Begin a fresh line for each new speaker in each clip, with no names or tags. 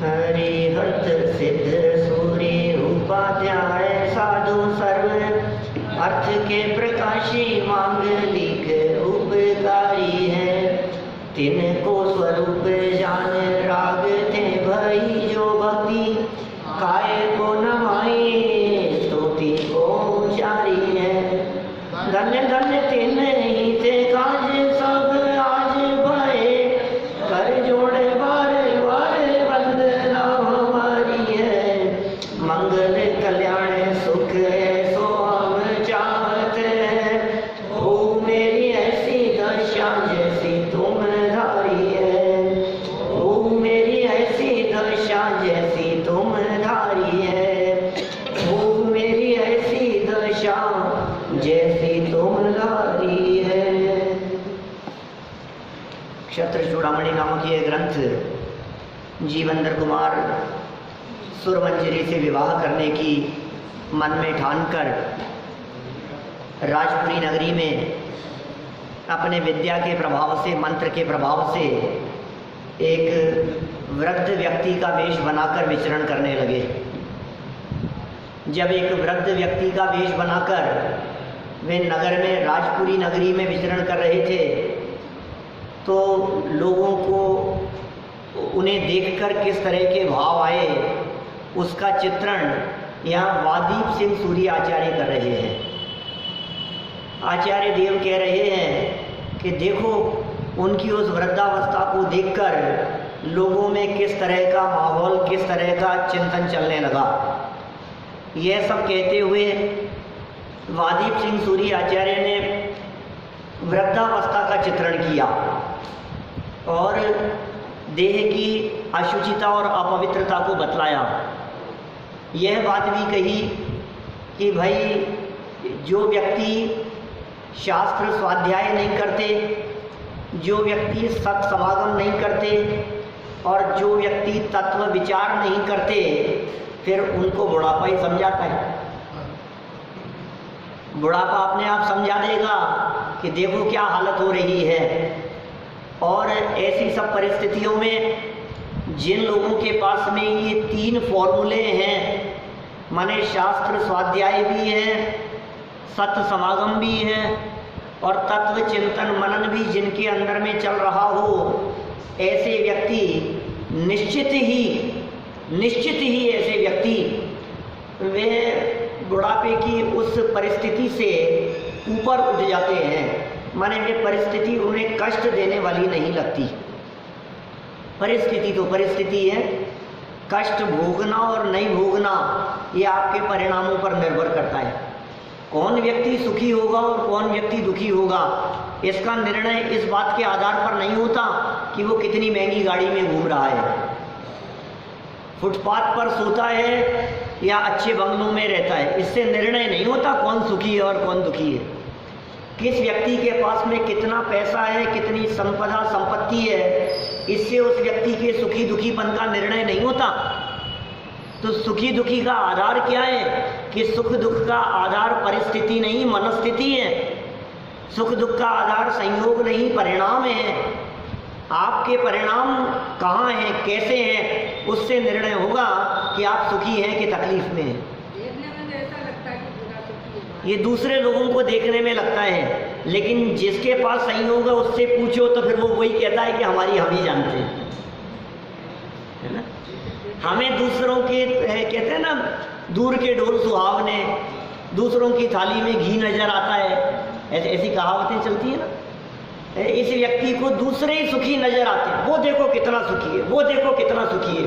हरिहत सिद्ध सूर्य उपाध्याय साधु सर्व अर्थ के प्रकाशी मांगलिक उपकारी है। तिनको स्वरूप जान राग थे भई जो भक्ति काय को नमाए स्तुति को जारी है। धन्य धन्य तिन ही थे काज सब आज भये कर जोड़े बार बार वंदना हमारी है। मंगल कल्याण सुख ऐसो हम चाहते हैं हो मेरी ऐसी दशा जैसी तुम धारी है। हो मेरी ऐसी दशा जैसी तुम धारी है। हो मेरी ऐसी दशा जैसी तुम धारी है। क्षत्र चूड़ामणि नामक यह ग्रंथ जीवंदर कुमार सुरमंजरी से विवाह करने की मन में ठानकर राजपुरी नगरी में अपने विद्या के प्रभाव से, मंत्र के प्रभाव से एक वृद्ध व्यक्ति का वेश बनाकर विचरण करने लगे। जब एक वृद्ध व्यक्ति का वेश बनाकर वे नगर में, राजपुरी नगरी में विचरण कर रहे थे तो लोगों को उन्हें देखकर किस तरह के भाव आए उसका चित्रण यहाँ वादीप सिंह सूरी आचार्य कर रहे हैं। आचार्य देव कह रहे हैं कि देखो उनकी उस वृद्धावस्था को देखकर लोगों में किस तरह का माहौल, किस तरह का चिंतन चलने लगा। यह सब कहते हुए वादीप सिंह सूरी आचार्य ने वृद्धावस्था का चित्रण किया और देह की अशुचिता और अपवित्रता को बतलाया। यह बात भी कही कि भाई जो व्यक्ति शास्त्र स्वाध्याय नहीं करते, जो व्यक्ति सत् समागम नहीं करते और जो व्यक्ति तत्व विचार नहीं करते, फिर उनको बुढ़ापा ही समझाता है। बुढ़ापा अपने आप समझा देगा कि देखो क्या हालत हो रही है। और ऐसी सब परिस्थितियों में जिन लोगों के पास में ये तीन फॉर्मूले हैं, माने शास्त्र स्वाध्याय भी है, सत्य समागम भी है और तत्व चिंतन मनन भी जिनके अंदर में चल रहा हो, ऐसे व्यक्ति निश्चित ही ऐसे व्यक्ति वे बुढ़ापे की उस परिस्थिति से ऊपर उठ जाते हैं। माने वे परिस्थिति उन्हें कष्ट देने वाली नहीं लगती। परिस्थिति तो परिस्थिति है, कष्ट भोगना और नहीं भोगना ये आपके परिणामों पर निर्भर करता है। कौन व्यक्ति सुखी होगा और कौन व्यक्ति दुखी होगा, इसका निर्णय इस बात के आधार पर नहीं होता कि वो कितनी महंगी गाड़ी में घूम रहा है, फुटपाथ पर सोता है या अच्छे बंगलों में रहता है। इससे निर्णय नहीं होता कौन सुखी है और कौन दुखी है। किस व्यक्ति के पास में कितना पैसा है, कितनी संपत्ति है, इससे उस व्यक्ति के सुखी दुखीपन का निर्णय नहीं होता। तो सुखी दुखी का आधार क्या है कि सुख दुख का आधार परिस्थिति नहीं, मनस्थिति है। सुख दुख का आधार संयोग नहीं, परिणाम है। आपके परिणाम कहाँ हैं, कैसे हैं, उससे निर्णय होगा कि आप सुखी हैं कि तकलीफ में हैं। ये दूसरे लोगों को देखने में लगता है, लेकिन जिसके पास संयोग है उससे पूछो तो फिर वो वही कहता है कि हमारी हम ही जानते हैं, है ना। हमें दूसरों के कहते हैं ना, दूर के ढोल सुहावने, दूसरों की थाली में घी नजर आता है, ऐसी कहावतें चलती है ना। इस व्यक्ति को दूसरे ही सुखी नजर आते हैं। वो देखो कितना सुखी है, वो देखो कितना सुखी है,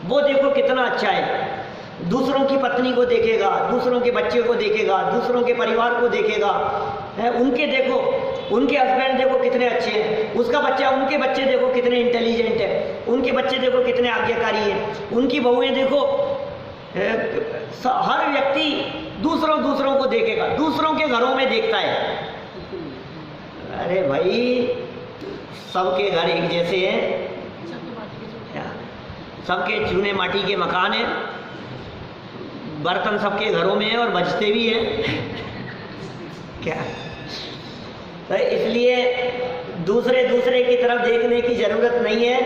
वो देखो कितना अच्छा है। दूसरों की पत्नी को देखेगा, दूसरों के बच्चे को देखेगा, दूसरों के परिवार को देखेगा, उनके देखो, उनके हस्बैंड देखो कितने अच्छे हैं, उसका बच्चा, उनके बच्चे देखो कितने इंटेलिजेंट है, उनके बच्चे देखो कितने आज्ञाकारी हैं, उनकी बहुएं देखो। हर व्यक्ति दूसरों को देखेगा, दूसरों के घरों में देखता है। अरे भाई, सबके घर एक जैसे हैं, सबके चूने माटी के मकान हैं, बर्तन सबके घरों में है और बजते भी हैं क्या। तो इसलिए दूसरे की तरफ देखने की जरूरत नहीं है,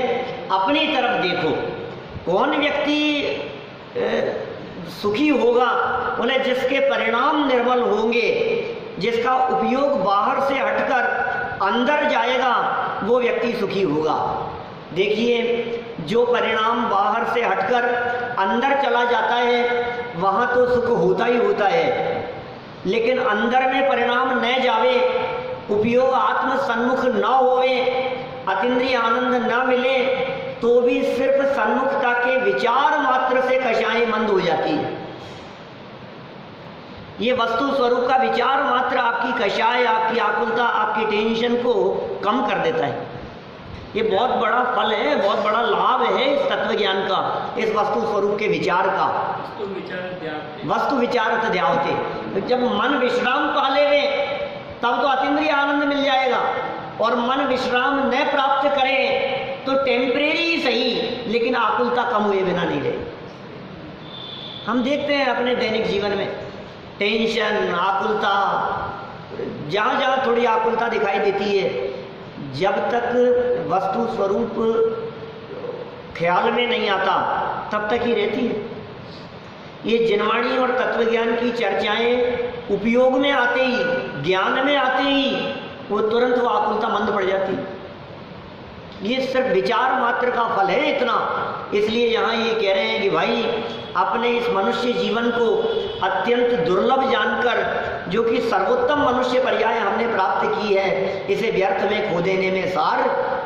अपनी तरफ देखो। कौन व्यक्ति सुखी होगा? बोले जिसके परिणाम निर्मल होंगे, जिसका उपयोग बाहर से हटकर अंदर जाएगा, वो व्यक्ति सुखी होगा। देखिए, जो परिणाम बाहर से हटकर अंदर चला जाता है वहाँ तो सुख होता ही होता है, लेकिन अंदर में परिणाम न जावे, उपयोग आत्म सन्मुख न होवे, अतीन्द्रिय आनंद न मिले, तो भी सिर्फ सन्मुखता के विचार मात्र से कषाय मंद हो जाती है। ये वस्तु स्वरूप का विचार मात्र आपकी कषाय, आपकी आकुलता, आपकी टेंशन को कम कर देता है। ये बहुत बड़ा फल है, बहुत बड़ा लाभ है इस तत्व ज्ञान का, इस वस्तु स्वरूप के विचार का। वस्तु विचारत ध्यावते, जब मन विश्राम पा लेवे तब तो अतीन्द्रिय आनंद मिल जाएगा, और मन विश्राम न प्राप्त करे तो टेम्परेरी ही सही, लेकिन आकुलता कम हुए बिना नहीं रहे। हम देखते हैं अपने दैनिक जीवन में टेंशन, आकुलता, जहाँ जहाँ थोड़ी आकुलता दिखाई देती है, जब तक वस्तु स्वरूप ख्याल में नहीं आता तब तक ही रहती है। ये जिनवाणी और तत्वज्ञान की चर्चाएं उपयोग में आते ही, ज्ञान में आते ही वो तुरंत वो आकुलता मंद पड़ जाती है। ये सिर्फ विचार मात्र का फल है इतना। इसलिए यहाँ ये कह रहे हैं कि भाई अपने इस मनुष्य जीवन को अत्यंत दुर्लभ जानकर, जो कि सर्वोत्तम मनुष्य पर्याय हमने प्राप्त की है, इसे व्यर्थ में खो देने में सार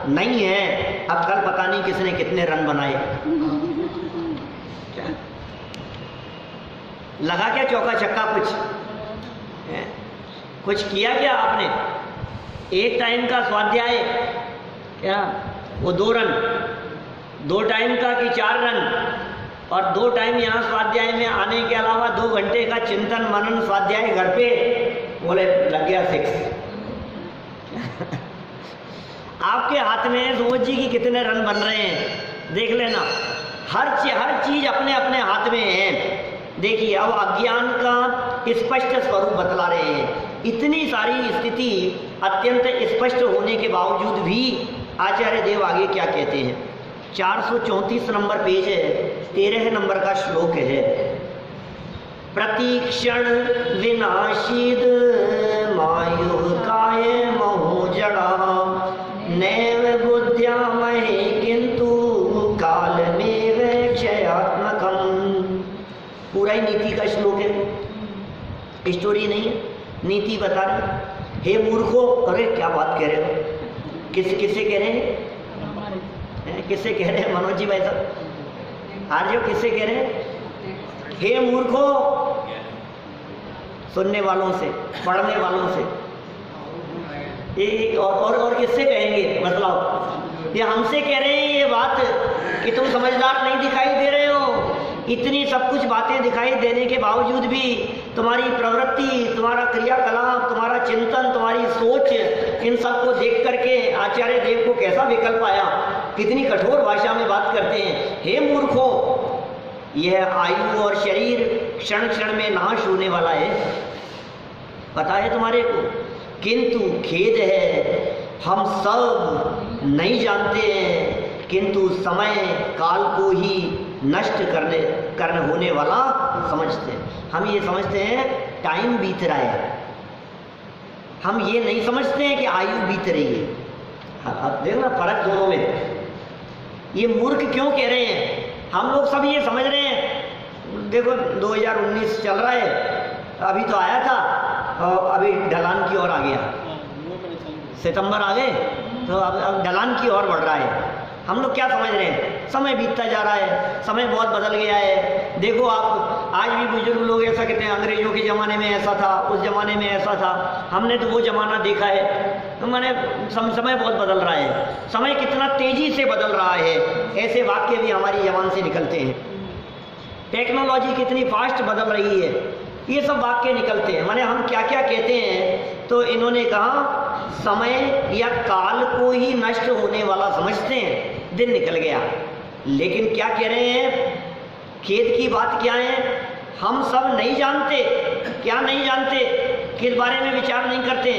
नहीं है। अब कल पता नहीं किसने कितने रन बनाए, लगा क्या चौका छक्का, कुछ किया क्या आपने? एक टाइम का स्वाध्याय क्या वो 2 रन, 2 टाइम का कि 4 रन, और 2 टाइम यहाँ स्वाध्याय में आने के अलावा 2 घंटे का चिंतन मनन स्वाध्याय घर पे, बोले लग गया 6। आपके हाथ में है सुबोध जी की कितने रन बन रहे हैं, देख लेना। हर चीज अपने अपने हाथ में है। देखिए, अब अज्ञान का स्पष्ट स्वरूप बतला रहे हैं। इतनी सारी स्थिति अत्यंत स्पष्ट होने के बावजूद भी आचार्य देव आगे क्या कहते हैं? 434 नंबर पेज है, 13 नंबर का श्लोक है। प्रतीक्षण विनाशीद मायुः काय महो जड़ा नैव बुद्ध्या महे किंतु कालमेव क्षयात्मकम्। पूरा ही नीति का श्लोक है, स्टोरी नहीं है, नीति बता रहे। हे मूर्खो, अरे क्या बात कह रहे हो? किससे कह रहे हैं? किससे कह रहे हैं मनोज जी भाई साहब? आर्य किससे कह रहे हैं? हे मूर्खो, सुनने वालों से, पढ़ने वालों से। ये और किससे कहेंगे? मतलब ये हमसे कह रहे हैं ये बात कि तुम समझदार नहीं दिखाई दे रहे हो। इतनी सब कुछ बातें दिखाई देने के बावजूद भी तुम्हारी प्रवृत्ति, तुम्हारा क्रियाकलाप, तुम्हारा चिंतन, तुम्हारी सोच, इन सब को देख करके आचार्य देव को कैसा विकल्प आया? कितनी कठोर भाषा में बात करते हैं। हे मूर्खो, यह आयु और शरीर क्षण क्षण में नाश होने वाला है, पता है तुम्हारे को, किंतु खेद है हम सब नहीं जानते हैं, किंतु समय काल को ही नष्ट करने होने वाला समझते हैं। हम ये समझते हैं टाइम बीत रहा है, हम ये नहीं समझते हैं कि आयु बीत रही है। अब देखना फर्क दोनों में। ये मूर्ख क्यों कह रहे हैं? हम लोग सब ये समझ रहे हैं, देखो 2019 चल रहा है, अभी तो आया था और अभी ढलान की ओर आ गया, सितंबर आ गए तो अब ढलान की ओर बढ़ रहा है। हम लोग क्या समझ रहे हैं? समय बीतता जा रहा है, समय बहुत बदल गया है। देखो आप, आज भी बुजुर्ग लोग ऐसा कहते हैं, अंग्रेजों के ज़माने में ऐसा था, उस ज़माने में ऐसा था, हमने तो वो ज़माना देखा है। तो मैंने समय बहुत बदल रहा है, समय कितना तेज़ी से बदल रहा है, ऐसे वाक्य भी हमारी ज़बान से निकलते हैं। टेक्नोलॉजी कितनी फास्ट बदल रही है, ये सब वाक्य निकलते हैं। माने हम क्या क्या कहते हैं, तो इन्होंने कहा समय या काल को ही नष्ट होने वाला समझते हैं, दिन निकल गया। लेकिन क्या कह रहे हैं? खेद की बात क्या है? हम सब नहीं जानते। क्या नहीं जानते? किस बारे में विचार नहीं करते?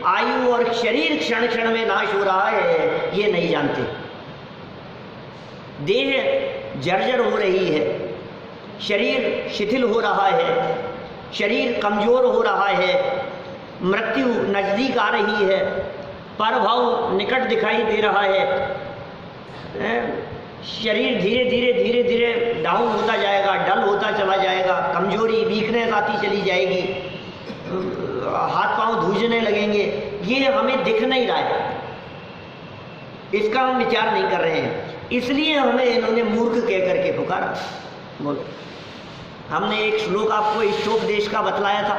आयु और शरीर क्षण क्षण में नाश हो रहा है, ये नहीं जानते। देह जर्जर हो रही है, शरीर शिथिल हो रहा है, शरीर कमज़ोर हो रहा है, मृत्यु नज़दीक आ रही है, परभाव निकट दिखाई दे रहा है, शरीर धीरे धीरे धीरे धीरे डाउन होता जाएगा, डल होता चला जाएगा, कमजोरी वीकनेस आती चली जाएगी, हाथ पांव धूजने लगेंगे। ये हमें दिख नहीं रहा है, इसका हम विचार नहीं कर रहे हैं, इसलिए हमें इन्होंने मूर्ख कह करके पुकारा। बोलो, हमने एक श्लोक आपको इष्टोपदेश का बतलाया था।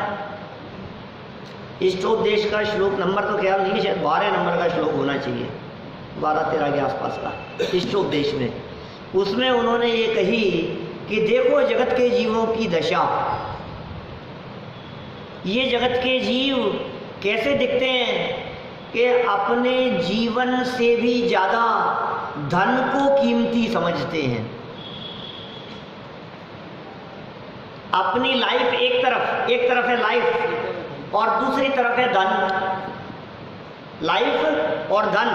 इष्टोपदेश का श्लोक नंबर तो ख्याल नहीं, शायद 12 नंबर का श्लोक होना चाहिए, 12-13 के आसपास का इष्टोपदेश में। उसमें उन्होंने ये कही कि देखो जगत के जीवों की दशा, ये जगत के जीव कैसे दिखते हैं कि अपने जीवन से भी ज़्यादा धन को कीमती समझते हैं। अपनी लाइफ एक तरफ है लाइफ और दूसरी तरफ है धन। लाइफ और धन,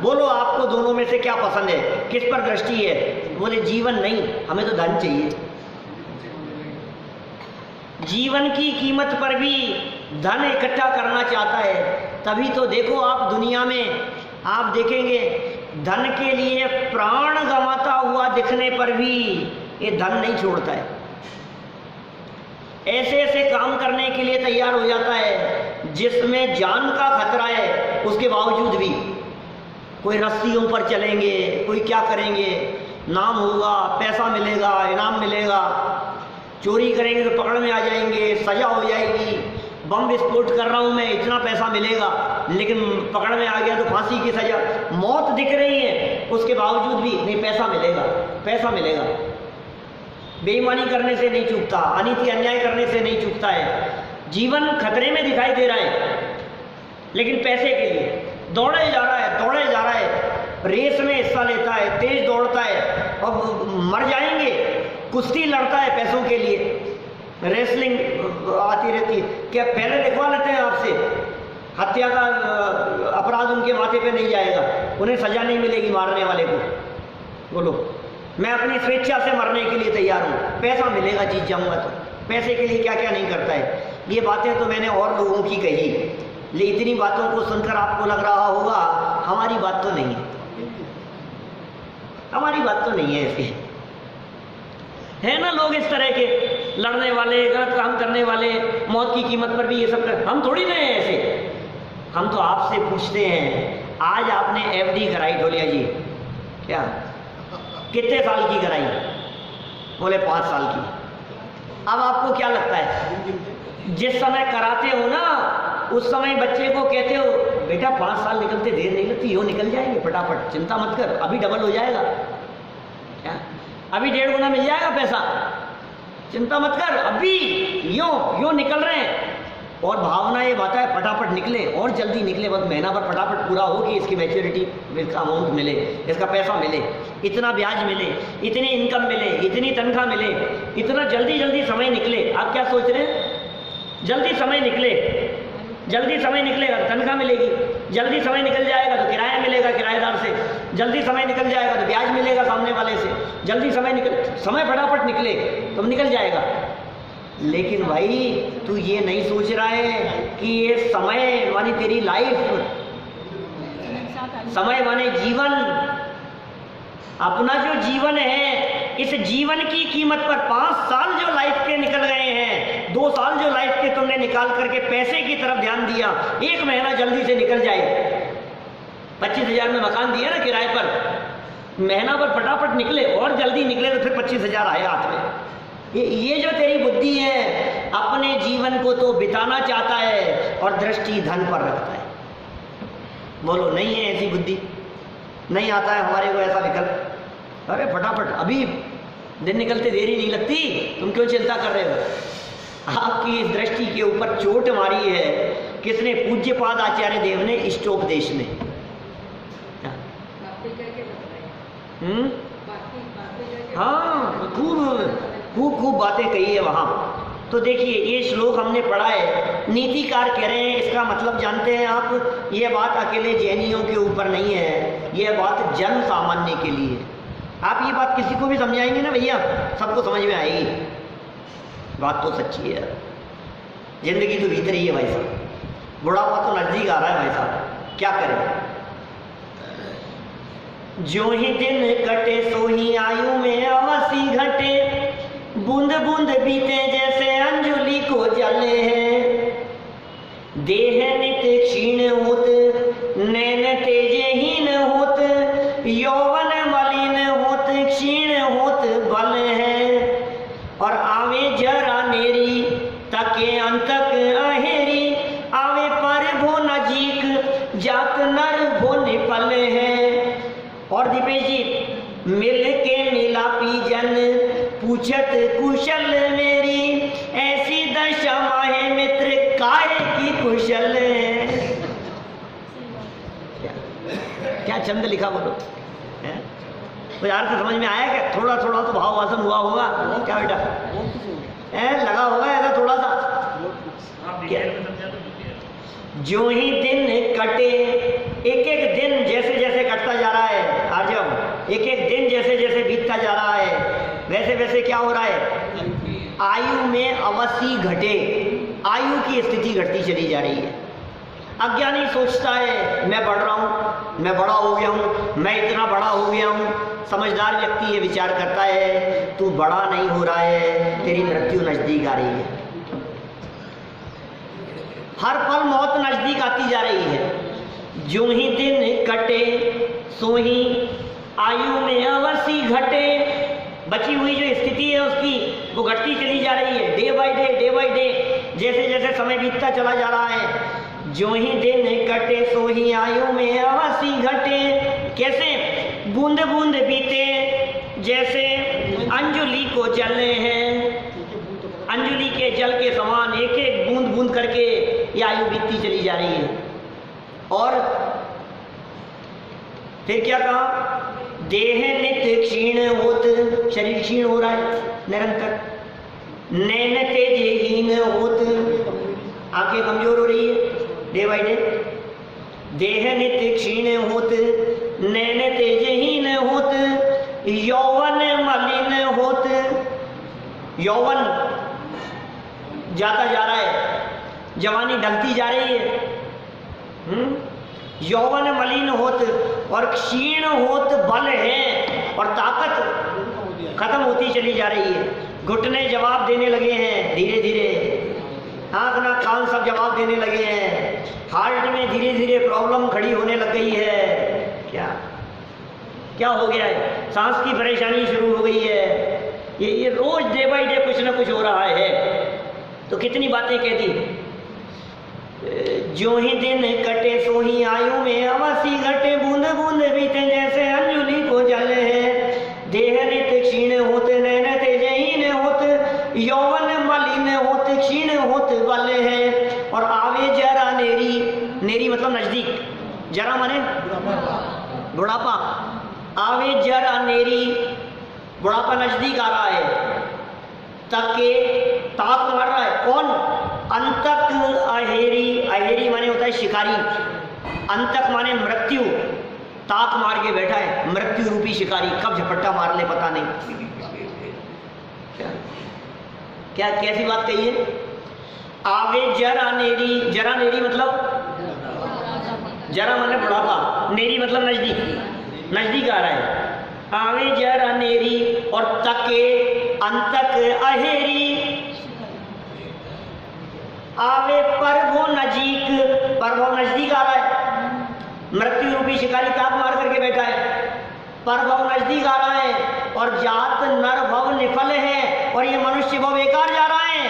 बोलो आपको दोनों में से क्या पसंद है, किस पर दृष्टि है? बोले जीवन नहीं, हमें तो धन चाहिए। जीवन की कीमत पर भी धन इकट्ठा करना चाहता है। तभी तो देखो आप दुनिया में आप देखेंगे धन के लिए प्राण गंवाता हुआ दिखने पर भी ये धन नहीं छोड़ता है, ऐसे ऐसे काम करने के लिए तैयार हो जाता है जिसमें जान का खतरा है, उसके बावजूद भी कोई रस्सियों पर चलेंगे, कोई क्या करेंगे, नाम होगा, पैसा मिलेगा, इनाम मिलेगा, चोरी करेंगे तो पकड़ में आ जाएंगे, सजा हो जाएगी, बम विस्फोट कर रहा हूँ मैं, इतना पैसा मिलेगा, लेकिन पकड़ में आ गया तो फांसी की सजा, मौत दिख रही है, उसके बावजूद भी नहीं, पैसा मिलेगा, पैसा मिलेगा। बेईमानी करने से नहीं चूकता, अनीति अन्याय करने से नहीं चूकता है। जीवन खतरे में दिखाई दे रहा है, लेकिन पैसे के लिए दौड़े जा रहा है, रेस में हिस्सा लेता है, तेज दौड़ता है और मर जाएंगे, कुश्ती लड़ता है पैसों के लिए, रेसलिंग आती रहती है। क्या पहले लिखवा लेते हैं आपसे, हत्या का अपराध उनके माथे पे नहीं जाएगा, उन्हें सजा नहीं मिलेगी मारने वाले को। बोलो, मैं अपनी स्वेच्छा से मरने के लिए तैयार हूँ, पैसा मिलेगा, जीत जाऊँगा। तो पैसे के लिए क्या क्या नहीं करता है। ये बातें तो मैंने और लोगों की कही, लेकिन इतनी बातों को सुनकर आपको लग रहा होगा हमारी बात तो नहीं है, हमारी बात तो नहीं है। ऐसी है ना लोग इस तरह के लड़ने वाले, गलत काम करने वाले, मौत की कीमत पर भी ये सब कर। हम थोड़ी ना हैं ऐसे। हम तो आपसे पूछते हैं, आज आपने एफडी कराई ढोलिया जी, क्या कितने साल की कराई? बोले 5 साल की। अब आपको क्या लगता है, जिस समय कराते हो ना उस समय बच्चे को कहते हो बेटा 5 साल निकलते देर नहीं लगती, यो निकल जाएंगे फटाफट, चिंता मत कर, अभी डबल हो जाएगा, क्या अभी 1.5 गुना मिल जाएगा पैसा, चिंता मत कर, अभी यो निकल रहे हैं। और भावना ये बात है फटाफट निकले और जल्दी निकले, बस महीना भर फटाफट पूरा हो कि इसकी मैच्योरिटी, इसका अमाउंट मिले, इसका पैसा मिले, इतना ब्याज मिले, इतनी इनकम मिले, इतनी तनख्वाह मिले, इतना जल्दी जल्दी समय निकले। आप क्या सोच रहे हैं? जल्दी समय निकले, जल्दी समय निकलेगा तो तनख्वाह मिलेगी, जल्दी समय निकल जाएगा तो किराया मिलेगा किराएदार से, जल्दी समय निकल जाएगा तो ब्याज मिलेगा सामने वाले से, जल्दी समय फटाफट निकले तो निकल जाएगा। लेकिन भाई तू ये नहीं सोच रहा है कि ये समय माने तेरी लाइफ, समय माने जीवन, अपना जो जीवन है, इस जीवन की कीमत पर 5 साल जो लाइफ के निकल गए हैं, 2 साल जो लाइफ के तुमने निकाल करके पैसे की तरफ ध्यान दिया, 1 महीना जल्दी से निकल जाए, 25,000 में मकान दिया ना किराए पर, महीना पर फटाफट निकले और जल्दी निकले तो फिर 25,000 आए हाथ में। ये जो तेरी बुद्धि है, अपने जीवन को तो बिताना चाहता है और दृष्टि धन पर रखता है। बोलो नहीं है ऐसी बुद्धि? नहीं आता है हमारे को ऐसा विकल्प? अरे फटाफट, अभी दिन निकलते देरी नहीं लगती, तुम क्यों चिंता कर रहे हो? आपकी इस दृष्टि के ऊपर चोट मारी है किसने? पूज्यपाद आचार्य देव ने इष्टोपदेश में। हाँ, खूब बातें कही है वहाँ। तो देखिए ये श्लोक हमने पढ़ा है, नीतिकार कह रहे हैं, इसका मतलब जानते हैं आप? ये बात अकेले जैनियों के ऊपर नहीं है, यह बात जन सामान्य के लिए। आप ये बात किसी को भी समझाएंगे ना भैया, सबको समझ में आएगी। बात तो सच्ची है, जिंदगी तो भीतर ही है भाई साहब, बुढ़ापा तो नजदीक आ रहा है भाई साहब, क्या करें। जो ही दिन कटे सो ही आयु में अवसी घटे, बूंद बूंद बीते जैसे अंजुली को जले हैं। देह नित्य क्षीण होत, नैन तेजहीन होत, यौवन मलिन होत, क्षीण होत बल है। और आवे जरा नेरी, तके अंतक अहेरी, आवे पर भो नजीक, जात नर भो निपल है। और दीपेश जी, मिल के मिलापी जन, पूछत कुशल मेरी, ऐसी दशा माहे मित्र, काहे की कुशल है। क्या चंद लिखा बोलो, बाजार से समझ में आया क्या? थोड़ा थोड़ा तो भाव वासन हुआ होगा क्या बेटा? लगा होगा ऐसा थोड़ा सा। क्या? जो ही दिन कटे, एक एक दिन जैसे जैसे कटता जा रहा है, आजम एक एक दिन जैसे जैसे बीतता जा रहा है, वैसे वैसे क्या हो रहा है? आयु में अवसी घटे, आयु की स्थिति घटती चली जा रही है। अज्ञानी सोचता है मैं बढ़ रहा हूँ, मैं बड़ा हो गया हूँ, मैं इतना बड़ा हो गया हूँ। समझदार व्यक्ति ये विचार करता है तू बड़ा नहीं हो रहा है, तेरी मृत्यु नजदीक आ रही है। हर पल मौत नजदीक आती जा रही है। जो ही दिन कटे सो ही आयु में अवसी घटे, बची हुई जो स्थिति है उसकी वो घटती चली जा रही है, डे बाय डे जैसे जैसे समय बीतता चला जा रहा है। जो ही दिन कटे सो ही आयु में अवसी घटे, कैसे? बूंद बूंद बीते जैसे अंजुली को जले हैं, अंजुली के जल के समान एक एक बूंद बूंद करके ये आयु बीतती चली जा रही है। और फिर क्या कहा? देह नित्य क्षीण होत, शरीर क्षीण हो रहा है निरंतर। नैन तेजहीन होत, आंखें कमजोर हो रही है डे बाय डे। देह नित्य क्षीण होत, नैन तेजहीन होत, यौवन मलिन होत, यौवन जाता जा रहा है, जवानी ढलती जा रही है। यौवन मलिन होत और क्षीण होत बल है, और ताकत खत्म होती चली जा रही है। घुटने जवाब देने लगे हैं धीरे धीरे, आँख ना कान सब जवाब देने लगे हैं। हार्ट में धीरे धीरे प्रॉब्लम खड़ी होने लग गई है। क्या क्या हो गया है? सांस की परेशानी शुरू हो गई है। ये रोज डे बाय डे कुछ ना कुछ हो रहा है। तो कितनी बातें कहती। जो ही दिन कटे सो ही आयु में अवसी घटे, बूंद बूंद बीते जैसे अंजुली को जले है। देह नित्य क्षीण होते, नैन तेजहीन होते, यौवन मलिन होते, क्षीण होते बल है। और आवे जरा नेरी, नेरी मतलब नजदीक, जरा माने बुढ़ापा। आवे जरा नेरी, बुढ़ापा नजदीक आ रहा है। तके ताक मार रहा है कौन? अंतक अहेरी, अहेरी माने होता है शिकारी, अंतक माने मृत्यु। ताक मार के बैठा है मृत्यु रूपी शिकारी, कब झपट्टा मार ले पता नहीं। क्या कैसी बात कही है? आवे जरा नेरी, जरा नेरी मतलब जरा माने बुढ़ापा, नेरी मतलब नजदीक, नजदीक आ रहा है। आवे जरा नेरी और तके अंतक अहेरी, आवे परभो नजीक, परभो नजदीक आ रहा है। मृत्यु रूपी शिकारी ताक मार करके बैठा है, परभव नजदीक आ रहा है। और जात नर भव निफल है, और ये मनुष्य भव बेकार जा रहा है।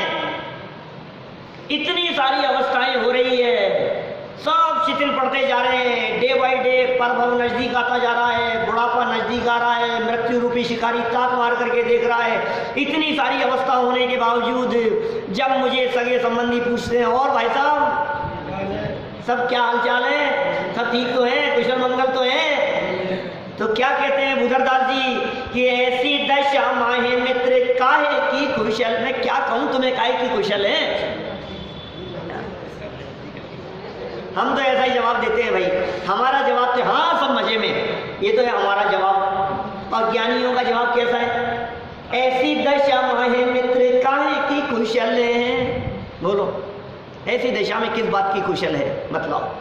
इतनी सारी अवस्थाएं हो रही है, सब शिथिल पड़ते जा रहे हैं। डे बाय डे परभव नजदीक आता जा रहा है, बुढ़ापा नजदीक आ रहा है, मृत्यु रूपी शिकारी ताक मार करके देख रहा है। इतनी सारी अवस्था होने के बावजूद जब मुझे सगे संबंधी पूछते हैं और भाई साहब सब क्या हालचाल है, सब ठीक तो है, कुशल मंगल तो है, तो क्या कहते हैं बुधरदास जी कि ऐसी दशा माहे मित्र काहे की कुशल। मैं क्या कहूं तुम्हें काहे की कुशल है। हम तो ऐसा ही जवाब देते हैं भाई, हमारा जवाब तो हाँ सब मजे में, ये तो है हमारा जवाब। और अज्ञानियों का जवाब कैसा है? ऐसी दशा माहे मित्र काहे की कुशल है। बोलो, ऐसी दशा में किस बात की कुशल है? मतलब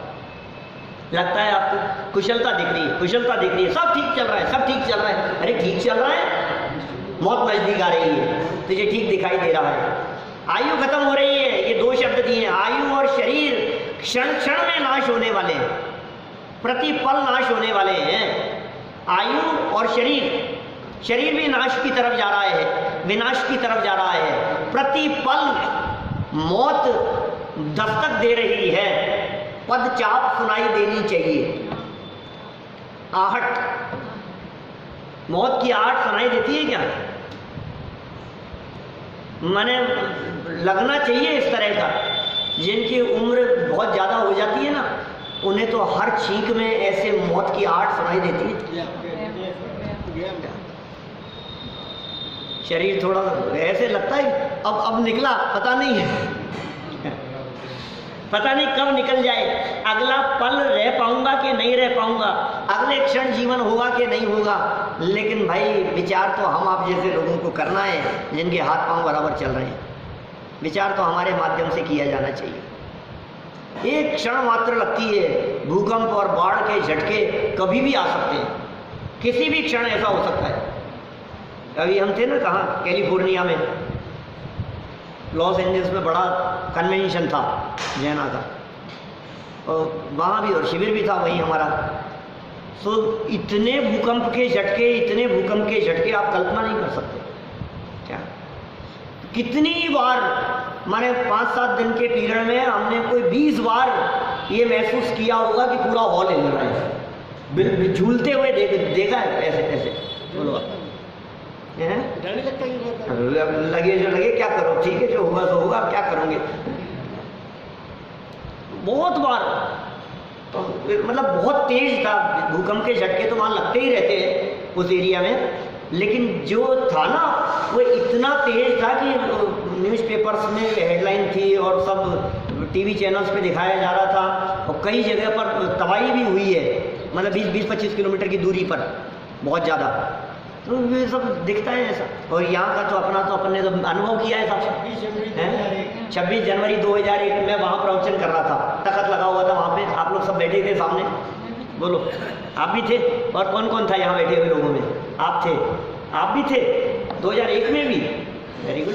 लगता है आपको कुशलता दिख रही है, कुशलता दिख रही है, सब ठीक चल रहा है, सब ठीक चल रहा है। अरे ठीक चल रहा है, मौत नजदीक आ रही है, तुझे ठीक दिखाई दे रहा है, आयु खत्म हो रही है। ये दो शब्द दिए हैं, आयु और शरीर क्षण क्षण में नाश होने वाले हैं, प्रतिपल नाश होने वाले हैं। आयु और शरीर, शरीर भी नाश की तरफ जा रहा है, विनाश की तरफ जा रहा है। प्रतिपल मौत दस्तक दे रही है, पदचाप सुनाई देनी चाहिए। आहट, मौत की आहट सुनाई देती है क्या? माने लगना चाहिए इस तरह का। जिनकी उम्र बहुत ज़्यादा हो जाती है ना, उन्हें तो हर छींक में ऐसे मौत की आहट सुनाई देती है। शरीर थोड़ा ऐसे लगता है अब निकला, पता नहीं है पता नहीं कब निकल जाए, अगला पल रह पाऊंगा कि नहीं रह पाऊंगा, अगले क्षण जीवन होगा कि नहीं होगा। लेकिन भाई विचार तो हम आप जैसे लोगों को करना है, जिनके हाथ पांव बराबर चल रहे हैं। विचार तो हमारे माध्यम से किया जाना चाहिए। एक क्षण मात्र लगती है, भूकंप और बाढ़ के झटके कभी भी आ सकते हैं, किसी भी क्षण ऐसा हो सकता है। अभी हम थे ना कहाँ, कैलिफोर्निया में, लॉस एंजल्स में बड़ा कन्वेंशन था जैना का, और वहाँ भी और शिविर भी था वहीं हमारा। तो इतने भूकंप के झटके, इतने भूकंप के झटके आप कल्पना नहीं कर सकते। क्या कितनी बार, माने 5-7 दिन के पीरियड में हमने कोई 20 बार ये महसूस किया होगा कि पूरा हॉल हिल रहा है, झूलते हुए देखा है ऐसे ऐसे। बोलो लगे जो लगे, क्या करो, ठीक है जो होगा तो होगा, क्या करोगे। बहुत बार तो मतलब बहुत तेज था भूकंप के झटके, तो वहाँ लगते ही रहते हैं उस एरिया में। लेकिन जो था ना वो इतना तेज था कि न्यूज़पेपर्स में हेडलाइन थी और सब टीवी चैनल्स पे दिखाया जा रहा था, और कई जगह पर तबाही भी हुई है, मतलब 20-25 किलोमीटर की दूरी पर बहुत ज़्यादा। तो ये सब दिखता है ऐसा। और यहाँ का तो अपने तो अनुभव किया है सब। 26 जनवरी 2001 में वहाँ प्रवचन कर रहा था, तख्त लगा हुआ था वहाँ पे, आप लोग सब बैठे थे सामने। बोलो, आप भी थे? और कौन कौन था यहाँ बैठे हुए लोगों में? आप थे, आप भी थे 2001 में भी। Very good.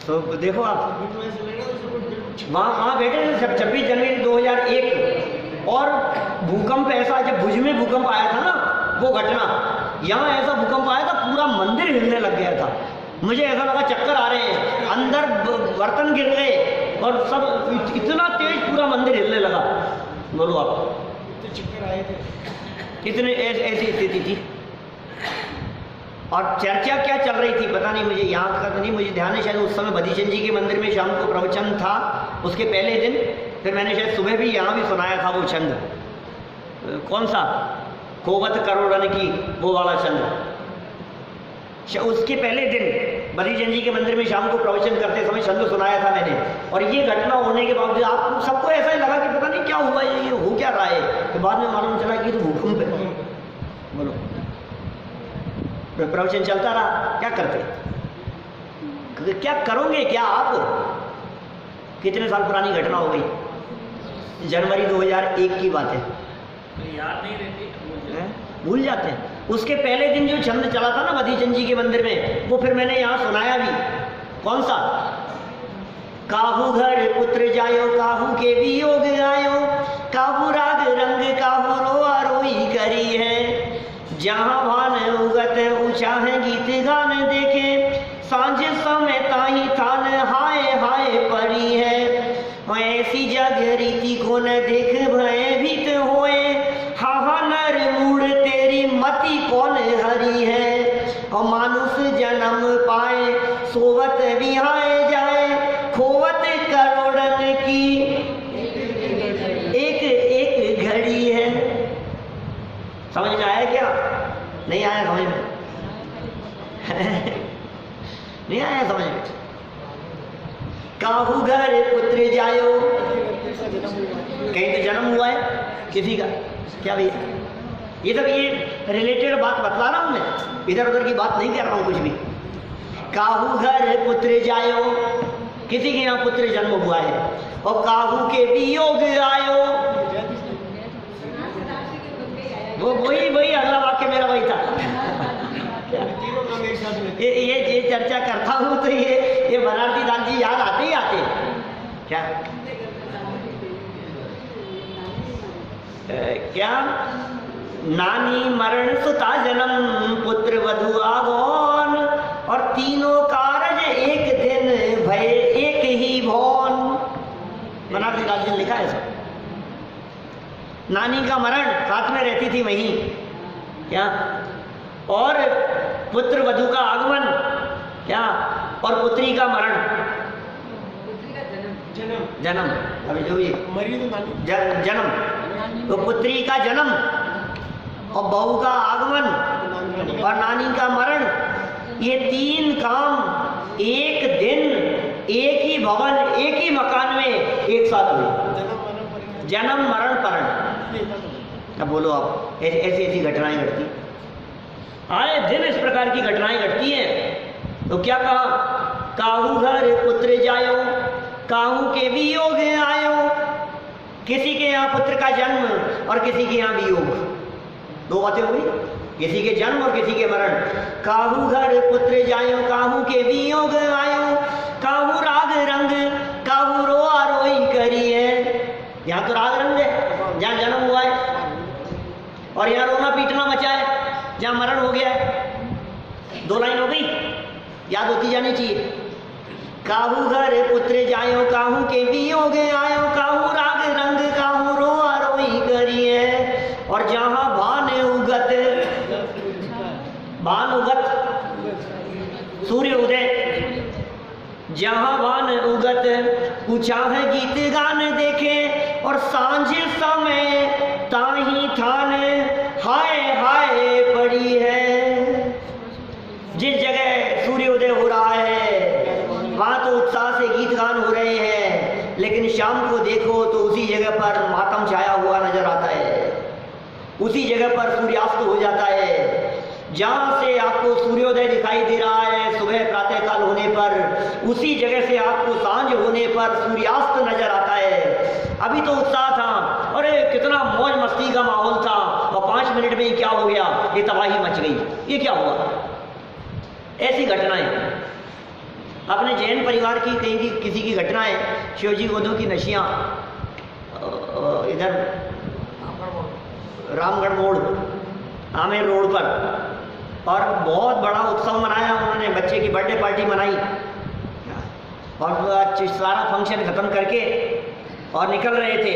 तो देखो आप वहाँ बैठे थे 26 जनवरी 2001। और भूकंप ऐसा, जब भुज में भूकंप आया था ना वो घटना, यहाँ ऐसा भूकंप आया था पूरा मंदिर हिलने लग गया था। मुझे ऐसा लगा चक्कर आ रहे हैं, अंदर बर्तन गिर गए और सब, इतना तेज पूरा मंदिर हिलने लगा। बोलो आप, चक्कर आए थे, इतने ऐसी स्थिति थी। और चर्चा क्या चल रही थी पता नहीं, मुझे यहाँ का नहीं मुझे ध्यान है। शायद उस समय बदीचंद जी के मंदिर में शाम को प्रवचन था, उसके पहले दिन फिर मैंने शायद सुबह भी यहाँ भी सुनाया था वो छंद। कौन सा? कोवत करोड़न की, वो वाला छंद। उसके पहले दिन बदीचंद जी के मंदिर में शाम को प्रवचन करते समय छंद सुनाया था मैंने। और ये घटना होने के बावजूद आप सबको ऐसा ही लगा कि पता नहीं क्या हुआ, ये हो क्या रहा है। तो बाद में मालूम चला कि तो भूकंप है। बोलो, प्रवचन चलता रहा, क्या करते, क्या करोगे क्या आप? कितने साल पुरानी घटना हो गई, जनवरी 2001 की बात है,
याद नहीं रहती,
भूल जाते हैं। उसके पहले दिन जो छंद चला था ना बदीचंद जी के मंदिर में, वो फिर मैंने यहाँ सुनाया भी। कौन सा? काहू घर पुत्र जायो, काहू के वियोग आयो, काहू राग रंग काहू रोआ रोई करी है, जहाँ भान उगत ऊंचा है गीत गान देखे, सांझ समय ताही थान हाय हाय परी है, ऐसी जग रीति को न देख भय भीत होए, हा नर मूड तेरी मति कौन हरी है, और मानुष जन्म पाए सोवत विहाय जाए, खोवत करोड़न की एक एक घड़ी है। समझ में आया क्या? नहीं आया समझ में? नहीं आया समझ में? काहू घर पुत्र जायो, कहीं तो जन्म हुआ है किसी का, क्या भैया? ये सब ये रिलेटेड बात बतला रहा हूं मैं, इधर उधर की बात नहीं कर रहा हूं कुछ भी। काहू घर पुत्र जायो, किसी के यहाँ पुत्र जन्म हुआ है, और काहू के वियोग आयो, वो वही अगला वाक्य मेरा वही था। ये चर्चा करता हूँ तो ये बनारसी दास जी याद आते ही आते क्या क्या नानी मरण सुता जन्म पुत्र वधु आगौन, और तीनों कारज एक दिन भय एक ही भौन। बनारसी दास जी ने लिखा है सब। नानी का मरण, साथ में रहती थी वहीं क्या, और पुत्र वधु का आगमन क्या, और पुत्री का मरण, जन्म अभी जो भी जन्म, तो पुत्री का जन्म और बहू का आगमन और नानी का मरण, ये तीन काम एक दिन एक ही भवन एक ही मकान में एक साथ हुए। जन्म मरण परण। अब बोलो आप, ऐसी ऐसी घटनाएं घटती आए दिन, इस प्रकार की घटनाएं घटती हैं। तो क्या कहा, काहू घर पुत्र जायो, काहू के वियोग आयो, किसी के यहाँ पुत्र का जन्म और किसी के यहाँ वियोग, दो बातें हुई, किसी के जन्म और किसी के मरण। काहू घर पुत्र जायो, काहू के वियोग आयो, काहू राग रंग, काहू रोआ रोई करी है। यहाँ तो राग रंग है जहाँ जन्म हुआ है, और यहाँ रोना पीटना मचा है जहाँ मरण हो गया है। दो लाइन हो गई, याद होती जानी चाहिए। काहू घर पुत्र जायो, काहू के वियोग आयो, काहू राग रंग, काहू रोआ रोई करी है। और जहाँ भान उगत सूर्य उदय, जहाँ भान उगत ऊंचा है गीत गान देखे, और सांझ समय ताही थान हाय हाय पड़ी है। जिस जगह सूर्योदय हो रहा है वहां तो उत्साह से गीत गान हो रहे हैं, लेकिन शाम को देखो तो उसी जगह पर मातम छाया हुआ नजर आता है, उसी जगह पर सूर्यास्त हो जाता है। जहां से आपको सूर्योदय दिखाई दे रहा है सुबह प्रातः काल होने पर, उसी जगह से आपको सांझ होने पर सूर्यास्त नजर आता है। अभी तो उत्साह था, अरे कितना मौज मस्ती का माहौल था, और 5 मिनट में ही क्या हो गया, ये तबाही मच गई, ये क्या हुआ। ऐसी घटनाएं अपने जैन परिवार की कहीं की किसी की घटनाएं, शिवजी गोदों की नशियां, इधर रामगढ़ मोड़ आमेर रोड पर, और बहुत बड़ा उत्सव मनाया उन्होंने, बच्चे की बर्थडे पार्टी मनाई, और सारा फंक्शन खत्म करके और निकल रहे थे।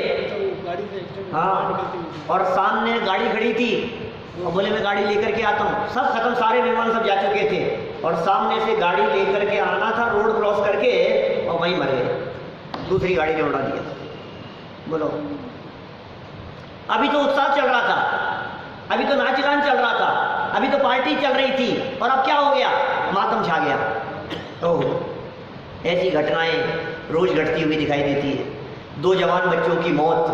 हाँ, और सामने गाड़ी खड़ी थी, और बोले मैं गाड़ी लेकर के आता हूँ। सब खत्म, सारे मेहमान सब जा चुके थे, और सामने से गाड़ी लेकर के आना था, रोड क्रॉस करके, और वहीं मर गए, दूसरी गाड़ी ने उड़ा दिया। बोलो, अभी तो उत्साह चल रहा था, अभी तो नाच गान चल रहा था, अभी तो पार्टी चल रही थी, और अब क्या हो गया, मातम छा गया। तो ऐसी घटनाएं रोज घटती हुई दिखाई देती है। 2 जवान बच्चों की मौत,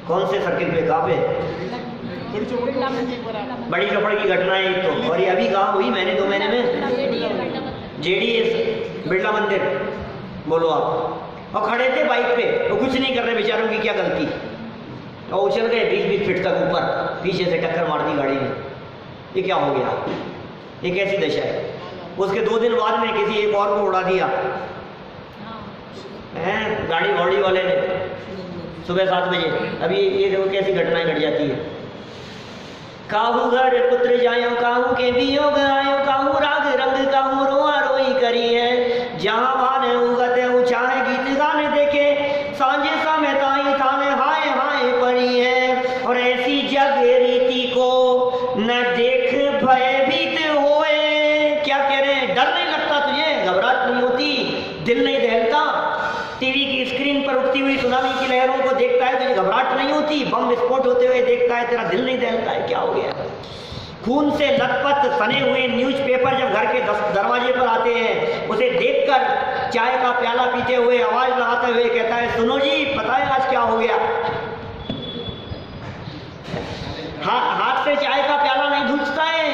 कौन से सर्किल पे, कहाँ पे, बड़ी चौपड़ की घटनाएं तो, और ये अभी कहाँ हुई, मैंने 2 महीने में JDS बिरला मंदिर। बोलो आप, और खड़े थे बाइक पे, तो कुछ नहीं कर रहे बेचारों की क्या गलती, और उछल गए 20-20 फीट तक ऊपर, पीछे से टक्कर मार दी गाड़ी ने। ये क्या हो गया, ये कैसी दशा है। उसके 2 दिन बाद में किसी एक और को उड़ा दिया है, गाड़ी घोड़ी वाले ने, सुबह 7 बजे। अभी ये देखो कैसी घटनाएं घट जाती है। काहू घर पुत्र जायो, काहू के वियोग आयो, काहू राग रंग, काहू रोआ रोई करी है। जहाँ भान उगत ऊंचा है गीत गाने देखे, सांझे समय ताई थाने हाय हाय पड़ी है। और ऐसी जग रीति को न देख भयभीत होए। क्या कह रहे हैं, डर नहीं लगता तुझे, घबराहट नहीं होती, दिल नहीं दहलता, टीवी की स्क्रीन पर उठती हुई सुनामी की लहरों को देखता है, तुझे घबराहट नहीं होती, बम विस्फोट होते हुए देखता है, तेरा दिल नहीं दहलता है, क्या हो गया। खून से लथपथ सने हुए न्यूज़पेपर जब घर के दरवाजे पर आते हैं, उसे देखकर चाय का प्याला पीते हुए आवाज लगाते हुए कहता है, सुनो जी, पता है आज क्या हो गया। हाथ से चाय का प्याला नहीं धुलता है।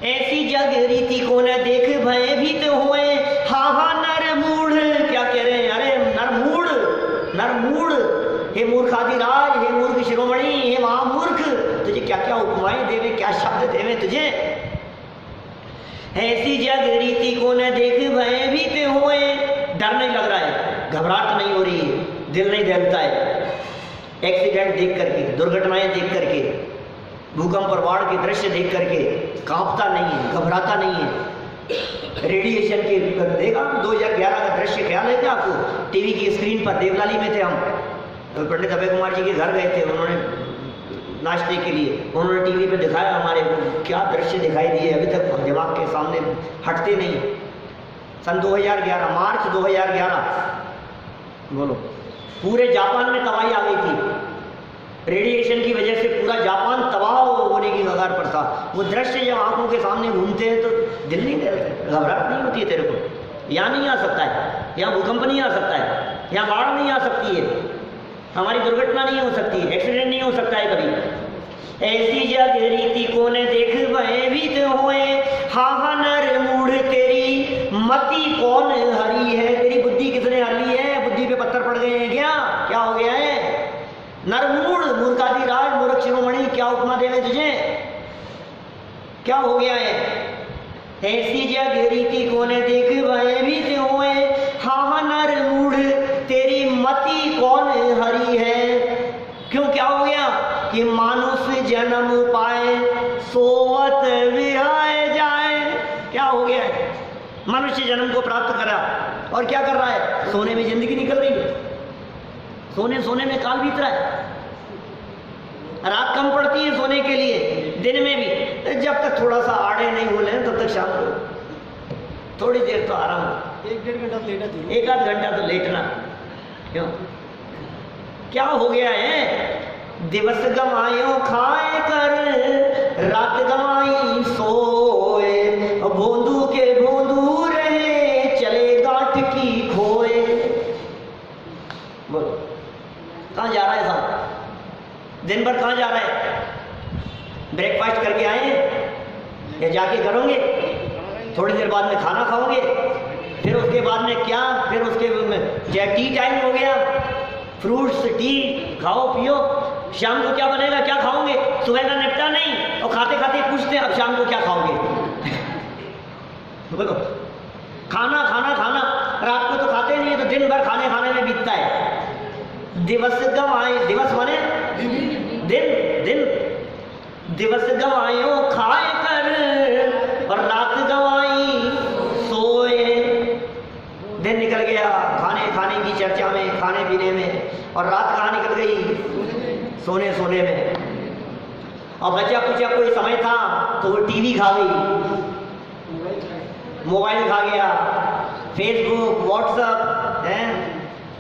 ऐसी जग रीति को न देख भयभीत हुए, हा हा नर मूढ़। क्या कह रहे हैं? अरे नर मूढ़, हे मूर्खाधिराज, हे मूर्ख शिरोमणि, हे महामूर्ख, तुझे क्या क्या उपमाएं देवे, क्या शब्द देवे तुझे। ऐसी जग रीति को न देख भयभीत हुए, डर नहीं लग रहा है, घबराहट नहीं हो रही है, दिल नहीं दहलता है एक्सीडेंट देख करके, दुर्घटनाएं देख करके, भूकंप और बाढ़ के दृश्य देख करके कांपता नहीं है, घबराता नहीं है। रेडिएशन के देखा 2011 का दृश्य ख्याल है क्या आपको? टीवी की स्क्रीन पर देवलाली में थे हम, तो पंडित अभय कुमार जी के घर गए थे, उन्होंने नाश्ते के लिए, उन्होंने टीवी पे दिखाया हमारे, क्या दृश्य दिखाई दिए, अभी तक दिमाग के सामने हटते नहीं। सन 2011, मार्च 2011, बोलो, पूरे जापान में तबाही आ गई थी, रेडिएशन की वजह से पूरा जापान तबाह होने की कगार पर था। वो दृश्य जब आंखों के सामने घूमते हैं तो दिल नहीं डरता, घबराहट नहीं होती है तेरे को। यहाँ नहीं आ सकता है, यहाँ भूकंप नहीं आ सकता है, यहाँ बाढ़ नहीं आ सकती है, हमारी दुर्घटना नहीं हो सकती है, एक्सीडेंट नहीं हो सकता है कभी। ऐसी जग रीति को न देख भयभीत हुए, हा हा नर मूढ़ तेरी मति कौन हरी है। तेरी बुद्धि किसने हर ली है? बुद्धि पे पत्थर पड़ गए हैं क्या हो गया है? नर मूढ़, मूर्खाधिराज, मूर्ख शिरोमणि, क्या उपमा देवे तुझे, क्या हो गया है? ऐसी जग रीति को न देख भयभीत हुए, हा हा नर मूढ़ तेरी मति कौन हरी है। क्यों, क्या हो गया? कि मानुष जन्म पाए सोवत विहाय जाए। क्या हो गया है? मनुष्य जन्म को प्राप्त करा और क्या कर रहा है? सोने में जिंदगी निकल रही है, सोने में काल बीत रहा है। रात कम पड़ती है सोने के लिए, दिन में भी जब तक थोड़ा सा आड़े नहीं बोले तब तक शाम को थोड़ी देर तो आराम,
1-1.5 घंटा तो लेटना चाहिए,
1-आध घंटा तो लेटना। क्यों, क्या हो गया है? दिवस गमायो खाए कर, रात गमाई सोए, भोंदू के भोंदू रहे, चले गांठ की खोए। बोलो, कहाँ जा रहा है साहब? दिन भर कहाँ जा रहा है? ब्रेकफास्ट करके आए या जाके करोगे? थोड़ी देर बाद में खाना खाओगे, फिर उसके बाद में क्या, फिर उसके चाहे टी टाइम हो गया, फ्रूट्स टी खाओ पियो, शाम को क्या बनेगा, क्या खाओगे? सुबह का निपटा नहीं और खाते खाते पूछते हैं अब शाम को क्या खाओगे। बोलो, खाना खाना खाना, रात को तो खाते नहीं है, तो दिन भर खाने में बीतता है। दिवस गवाए, दिवस माने दिन, दिवस गवायो खाए कर और रात गवाई सोए। दिन निकल गया खाने की चर्चा में, खाने पीने में, और रात कहाँ निकल गई? सोने में। और बचा कुछ कोई समय था तो वो टीवी खा गई, मोबाइल खा गया, फेसबुक, व्हाट्सएप है,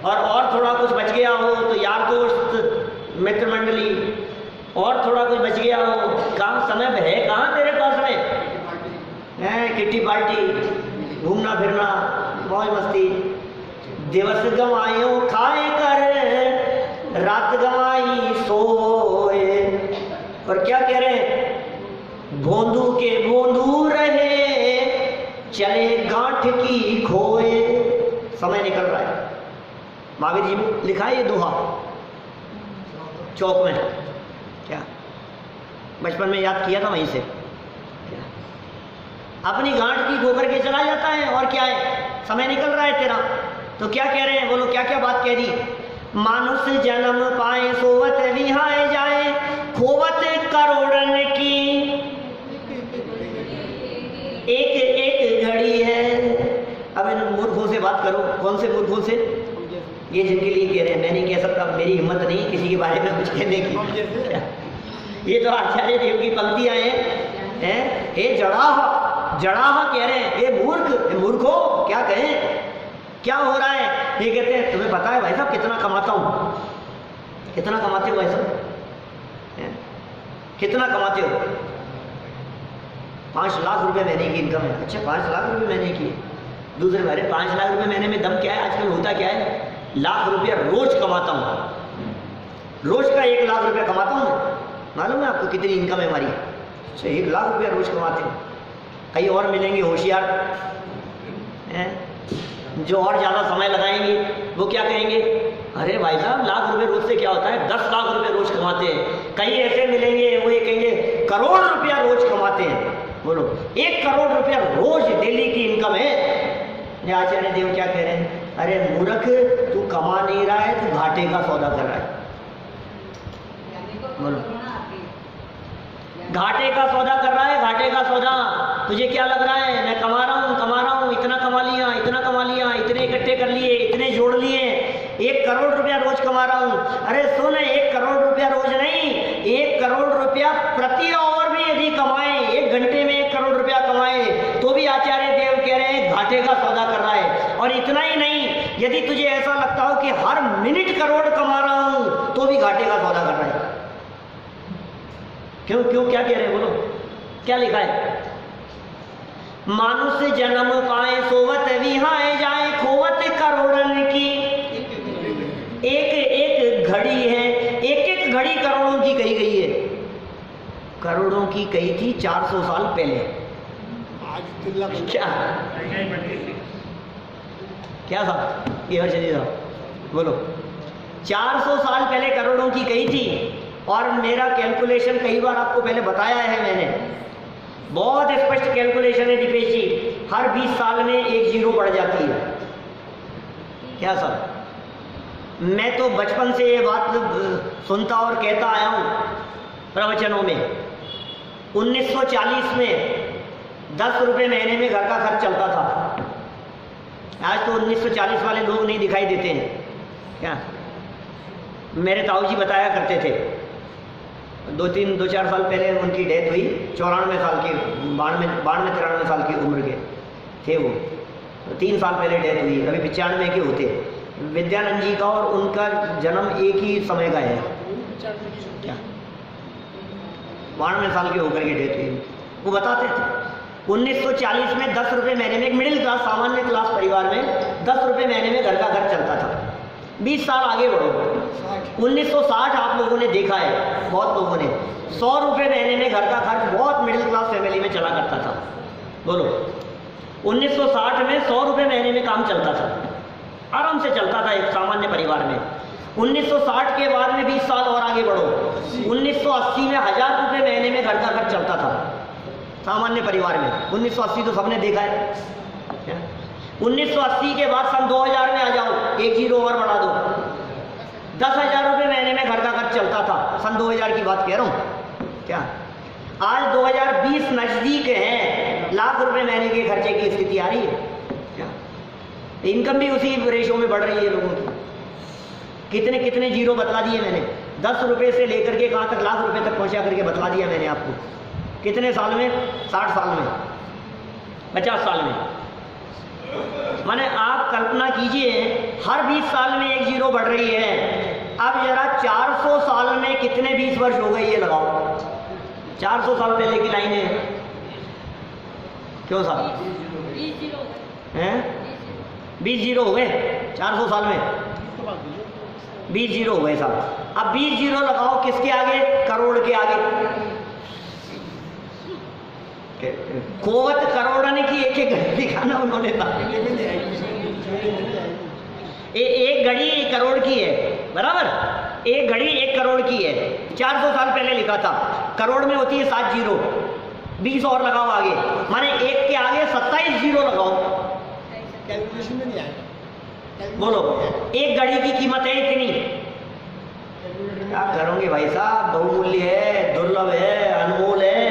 और थोड़ा कुछ बच गया हो तो यार दोस्त, मित्र मंडली, और थोड़ा कुछ बच गया हो। कहाँ समय है, कहाँ तेरे पास में है? किट्टी पार्टी, घूमना फिरना, मौज मस्ती। दिवस गवायो खाए कर, रात गवाई सोए। और क्या कह रहे हैं? भोंदू के भोंदू रहे, चले गांठ की खोए। समय निकल रहा है। महावीर जी में लिखा है ये दोहा चौक में, क्या बचपन में याद किया था वहीं से। अपनी गांठ की गोबर के चला जाता है, और क्या है, समय निकल रहा है तेरा। तो क्या कह रहे हैं, बोलो क्या क्या बात कह दी? मानुष जन्म पाए सोवत विहाय जाए, खोवत करोड़न की एक एक घड़ी है। अब इन मूर्खों से बात करो। कौन से मूर्खों से? ये जिनके लिए कह रहे हैं, मैं नहीं कह सकता, मेरी हिम्मत नहीं किसी के बारे में कुछ कहने की। ये तो आचार्य देव की पंक्तियां हैं। हे जड़ाह कह रहे हैं, ये मूर्खो क्या कहें, क्या हो रहा है? ये कहते हैं तुम्हें पता है भाई साहब कितना कमाता हूँ? कितना कमाते हो भाई साहब? कितना कमाते हो? 5 लाख रुपए महीने की इनकम है। अच्छा, 5 लाख रुपए महीने की। दूसरे बारे 5 लाख रुपए महीने में दम क्या है? आजकल होता क्या है, लाख रुपया रोज कमाता हूँ, रोज का 1 लाख रुपया कमाता हूँ। मालूम है आपको कितनी इनकम है हमारी? 1 लाख रुपया रोज कमाते हैं। कहीं और मिलेंगे होशियार हैं जो और ज़्यादा समय लगाएंगे, वो क्या कहेंगे, अरे भाई साहब लाख रुपए रोज से क्या होता है, 10 लाख रुपए रोज कमाते हैं। कई ऐसे मिलेंगे वो ये कहेंगे करोड़ रुपया रोज कमाते हैं। बोलो 1 करोड़ रुपया रोज डेली की इनकम है। आचार्य देव क्या कह रहे हैं, अरे मूर्ख तू कमा नहीं रहा है, तू घाटे का सौदा कर रहा है। बोलो घाटे का सौदा कर रहा है, घाटे का सौदा। तुझे क्या लग रहा है मैं कमा रहा हूँ, इतना कमा लिया, इतने इकट्ठे कर लिए, इतने जोड़ लिए, 1 करोड़ रुपया रोज कमा रहा हूँ। अरे सुन, 1 करोड़ रुपया रोज नहीं, 1 करोड़ रुपया प्रति आवर भी यदि कमाए, 1 घंटे में 1 करोड़ रुपया कमाए तो भी आचार्य देव कह रहे हैं घाटे का सौदा कर रहा है। और इतना ही नहीं, यदि तुझे ऐसा लगता हो कि हर मिनट करोड़ कमा रहा हूँ तो भी घाटे का सौदा कर रहा है। क्यों क्यों क्या कह रहे हैं, बोलो क्या लिखा है? मानुष जन्म पाए सोवत विहाए जाए, खोवत करोड़न की एक एक घड़ी है, एक एक घड़ी करोड़ों की कही गई है। करोड़ों की कही थी 400 साल पहले। आज क्या था ये हर्षदी साहब, बोलो 400 साल पहले करोड़ों की कही थी। और मेरा कैलकुलेशन कई बार आपको पहले बताया है मैंने, बहुत स्पष्ट कैलकुलेशन है दीपेश जी, हर 20 साल में 1 जीरो बढ़ जाती है। क्या सर, मैं तो बचपन से ये बात सुनता और कहता आया हूँ प्रवचनों में। 1940 में 10 रुपये महीने में घर का खर्च चलता था। आज तो 1940 वाले लोग नहीं दिखाई देते हैं क्या? मेरे ताऊ जी बताया करते थे, 2-4 साल पहले उनकी डेथ हुई, 94 साल की, 92-93 साल की उम्र के थे वो। 3 साल पहले डेथ हुई, अभी 95 के होते। विद्यानंद जी का और उनका जन्म एक ही समय का है क्या? 92 साल के होकर के डेथ हुई। वो बताते थे 1940 में 10 रुपये महीने में, एक मिडिल क्लास सामान्य क्लास परिवार में 10 रुपये महीने में घर का खर्च चलता था। 20 साल आगे बढ़ो, 1960 आप लोगों ने देखा है, बहुत लोगों ने 100 रुपये महीने में घर का खर्च बहुत मिडिल क्लास फैमिली में चला करता था। बोलो 1960 में 100 रुपये महीने में काम चलता था, आराम से चलता था एक सामान्य परिवार में। 1960 के बाद में 20 साल और आगे बढ़ो, 1980 में 1000 रुपये महीने में घर का खर्च चलता था सामान्य परिवार में। 1980 तो सबने देखा है। 1980 के बाद सन 2000 में आ जाओ, 1 जीरो और बढ़ा दो, 10,000 रुपये महीने में घर का खर्च चलता था। सन 2000 की बात कह रहा हूँ क्या? आज 2020 नजदीक है, लाख रुपए महीने के खर्चे की स्थिति आ रही है क्या? इनकम भी उसी रेशो में बढ़ रही है लोगों की। कितने कितने जीरो बतला दिए मैंने, 10 रुपये से लेकर के कहाँ तक, लाख रुपए तक पहुँचा करके बतला दिया मैंने आपको। कितने साल में? 60 साल में, 50 साल में। माने आप कल्पना कीजिए, हर 20 साल में 1 जीरो बढ़ रही है। अब जरा 400 साल में कितने 20 वर्ष हो गए ये लगाओ। 400 साल पहले की लाइन है, क्यों साहब? 20 जीरो हो गए 400 साल में, 20 जीरो हो गए साहब। अब 20 जीरो लगाओ किसके आगे? करोड़ के आगे। खोवत करोड़न की एक घड़ी दिखाना उन्होंने था। एक घड़ी 1 करोड़ की है, बराबर? एक घड़ी 1 करोड़ की है। 400 साल पहले लिखा था। करोड़ में होती है 7 जीरो, 20 और लगाओ आगे, माने 1 के आगे 27 जीरो लगाओ। कैलकुलेशन में नहीं आएगा। बोलो एक घड़ी की कीमत है इतनी, क्या करोगे भाई साहब? बहुमूल्य है, दुर्लभ है, अनमोल है।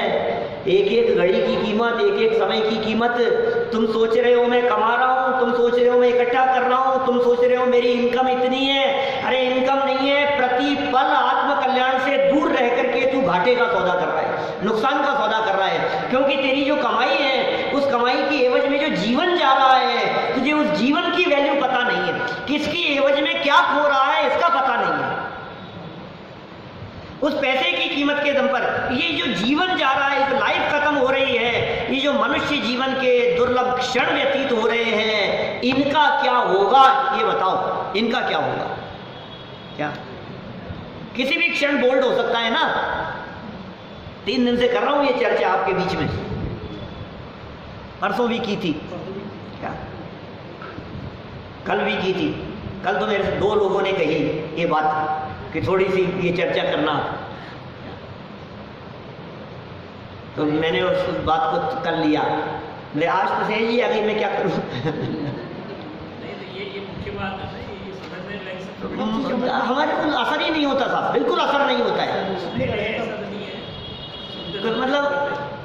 एक एक घड़ी की कीमत, एक एक समय की कीमत। तुम सोच रहे हो मैं कमा रहा हूँ, तुम सोच रहे हो मैं इकट्ठा कर रहा हूँ, तुम सोच रहे हो मेरी इनकम इतनी है। अरे इनकम नहीं है, प्रति पल आत्म कल्याण से दूर रह करके तू घाटे का सौदा कर रहा है, नुकसान का सौदा कर रहा है। क्योंकि तेरी जो कमाई है, उस कमाई की एवज में जो जीवन जा रहा है, तुझे उस जीवन की वैल्यू पता नहीं है। किसकी एवज में क्या खो रहा है इसका पता नहीं है। उस पैसे की कीमत के दम पर ये जो जीवन जा रहा है, इस लाइफ खत्म हो रही है, ये जो मनुष्य जीवन के दुर्लभ क्षण व्यतीत हो रहे हैं, इनका क्या होगा ये बताओ। इनका क्या होगा? क्या किसी भी क्षण बोल्ड हो सकता है ना? 3 दिन से कर रहा हूँ ये चर्चा आपके बीच में, परसों भी की थी, क्या कल भी की थी। कल तो मेरे से 2 लोगों ने कही ये बात कि थोड़ी सी ये चर्चा करना, तो मैंने उस बात को कर लिया। मेरे आज तो सही जी, अभी मैं क्या करूँ।
नहीं तो ये मुख्य बात है ना, ये समझने लायक सब
हमारे को असर ही नहीं होता साहब, बिल्कुल असर नहीं होता है।
ऐसा तो नहीं है।
तो मतलब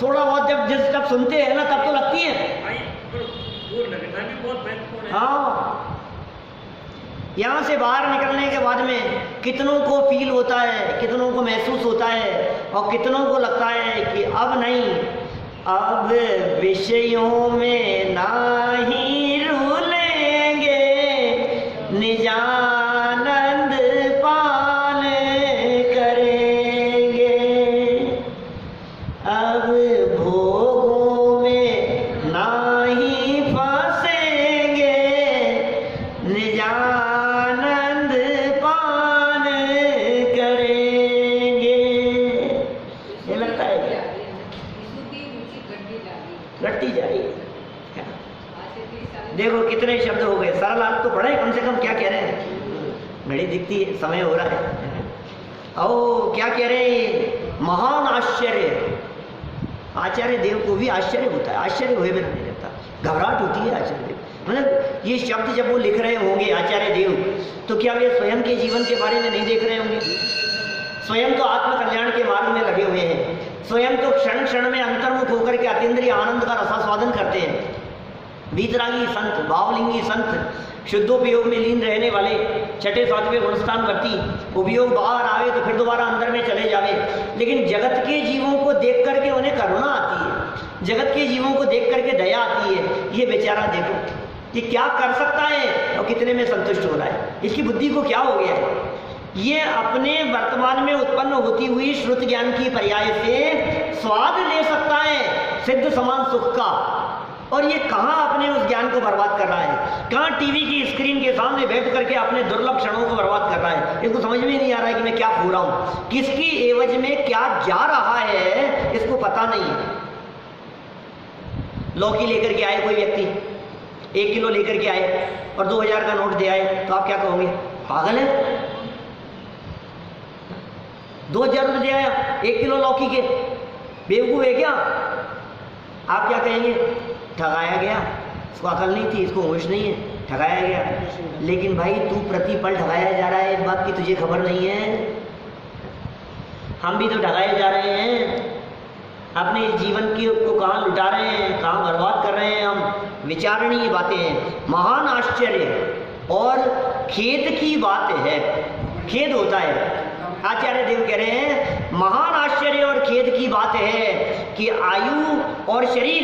थोड़ा बहुत जब सुनते हैं ना तब तो लगती है।
भाई वो लगना भी बहुत महत्वपूर्ण है।
हाँ, यहाँ से बाहर निकलने के बाद में कितनों को फील होता है, कितनों को महसूस होता है, और कितनों को लगता है कि अब नहीं, अब विषयों में नाही रूलेंगे, निजानंद पान करेंगे, अब भोगों में नाही फंसेंगे, निजानंद पान करेंगे। ये लगता है क्या? घटती जा रही है। देखो कितने शब्द हो गए, सरल आप तो पढ़े कम से कम, क्या कह रहे हैं, घड़ी दिखती है, समय हो रहा है। ओ क्या कह रहे हैं, महान आश्चर्य। आचार्य देव को भी आश्चर्य होता है, आश्चर्य हुए बिना नहीं रहता, घबराहट होती है आचार्य देव। मतलब ये शब्द जब वो लिख रहे होंगे आचार्य देव, तो क्या वे स्वयं के जीवन के बारे में नहीं देख रहे होंगे? स्वयं तो आत्म कल्याण के मार्ग में लगे हुए हैं, स्वयं तो क्षण क्षण में अंतर्मुख होकर के अतीन्द्रिय आनंद का रसास्वादन करते हैं। वीतरागी संत, भावलिंगी संत, शुद्धोपयोग में लीन रहने वाले, 6ठे 7वें गुणस्थान वर्ती, उपयोग बाहर आवे तो फिर दोबारा अंदर में चले जावे। लेकिन जगत के जीवों को देख करके उन्हें करुणा आती है, जगत के जीवों को देख करके दया आती है। ये बेचारा देखो कि क्या कर सकता है और कितने में संतुष्ट हो रहा है, इसकी बुद्धि को क्या हो गया है। ये अपने वर्तमान में उत्पन्न होती हुई श्रुत ज्ञान की पर्याय से स्वाद ले सकता है सिद्ध समान सुख का, और ये कहाँ अपने उस ज्ञान को बर्बाद कर रहा है, कहाँ टीवी की स्क्रीन के सामने बैठ करके अपने दुर्लभ क्षणों को बर्बाद कर रहा है। इसको समझ में नहीं आ रहा है कि मैं क्या हो रहा हूँ, किसकी एवज में क्या जा रहा है, इसको पता नहीं है। लौकी लेकर के आए कोई व्यक्ति, 1 किलो लेकर के आए और 2000 का नोट दे आए, तो आप क्या कहोगे, पागल है, 2000 रुपये दे आया 1 किलो लौकी के, बेवकूफ़ है क्या? आप क्या कहेंगे, ठगाया गया, इसको अकल नहीं थी, इसको होश नहीं है, ठगाया गया। लेकिन भाई तू प्रतिपल ठगाया जा रहा है, इस बात की तुझे खबर नहीं है। हम भी तो ठगाए जा रहे हैं, अपने इस जीवन की को कहाँ लुटा रहे हैं, कहाँ बर्बाद कर रहे हैं हम। विचारणीय बातें हैं, महान आश्चर्य और खेद की बात है, खेद होता है। आचार्य देव कह रहे हैं महान आश्चर्य और खेद की बात है कि आयु और शरीर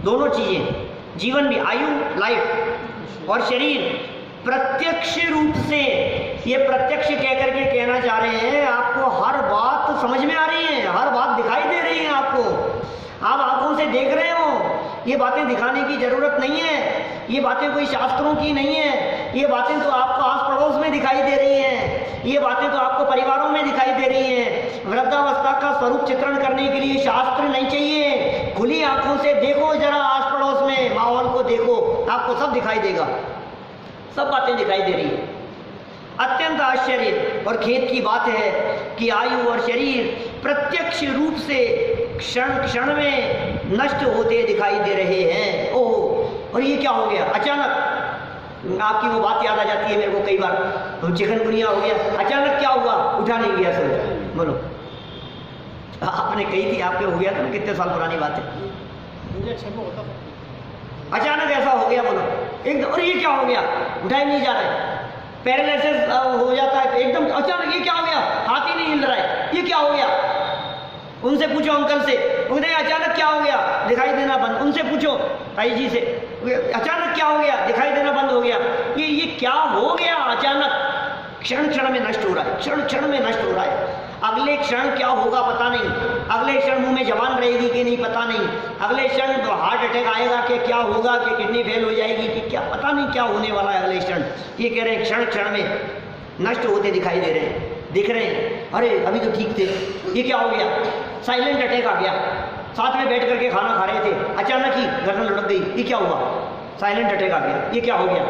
दोनों चीजें, जीवन भी, आयु लाइफ और शरीर प्रत्यक्ष रूप से, ये प्रत्यक्ष कहकर के कहना चाह रहे हैं आपको हर बात समझ में आ रही है, हर बात दिखाई दे रही है आपको, आप आंखों से देख रहे हो। ये बातें दिखाने की जरूरत नहीं है, ये बातें कोई शास्त्रों की नहीं है, ये बातें तो आपको आस पड़ोस में दिखाई दे रही हैं, ये बातें तो आपको परिवारों में दिखाई दे रही हैं। वृद्धावस्था का स्वरूप चित्रण करने के लिए शास्त्र नहीं चाहिए, खुली आंखों से देखो जरा आस पड़ोस में माहौल को देखो, आपको सब दिखाई देगा, सब बातें दिखाई दे रही है। अत्यंत आश्चर्य और खेद की बात है कि आयु और शरीर प्रत्यक्ष रूप से क्षण क्षण में नष्ट होते दिखाई दे रहे हैं। ओह, और ये क्या हो गया, अचानक आपकी वो बात याद आ जाती है मेरे को कई बार, तो चिकनगुनिया हो गया, अचानक क्या हुआ, उठा नहीं गया सर, बोलो आपने कही थी, आपके हो गया था, कितने साल पुरानी बात है, अचानक ऐसा हो गया, बोलो एकदम, और ये क्या हो गया, उठा ही नहीं जा रहा है, पैरालिसिस हो जाता है एकदम अचानक, ये क्या हो गया, हाथ ही नहीं हिल रहा है, ये क्या हो गया। उनसे पूछो अंकल से, उन्हें अचानक क्या हो गया, दिखाई देना बंद। उनसे पूछो ताई जी से, अचानक क्या हो गया, दिखाई देना बंद हो गया। ये क्या हो गया अचानक, क्षण क्षण में नष्ट हो रहा है, क्षण क्षण में नष्ट हो रहा है। अगले क्षण क्या होगा पता नहीं, अगले क्षण मुंह में जबान रहेगी कि नहीं पता नहीं, अगले क्षण हार्ट अटैक आएगा कि क्या होगा, कि किडनी फेल हो जाएगी कि क्या, पता नहीं क्या होने वाला है अगले क्षण। ये कह रहे हैं क्षण क्षण में नष्ट होते दिखाई दे रहे हैं, दिख रहे हैं, अरे अभी तो ठीक थे, ये क्या हो गया। साइलेंट अटैक आ गया, साथ में बैठ करके खाना खा रहे थे, अचानक ही गर्दन लुढ़क गई, ये क्या हुआ? साइलेंट अटैक आ गया, ये क्या हो गया?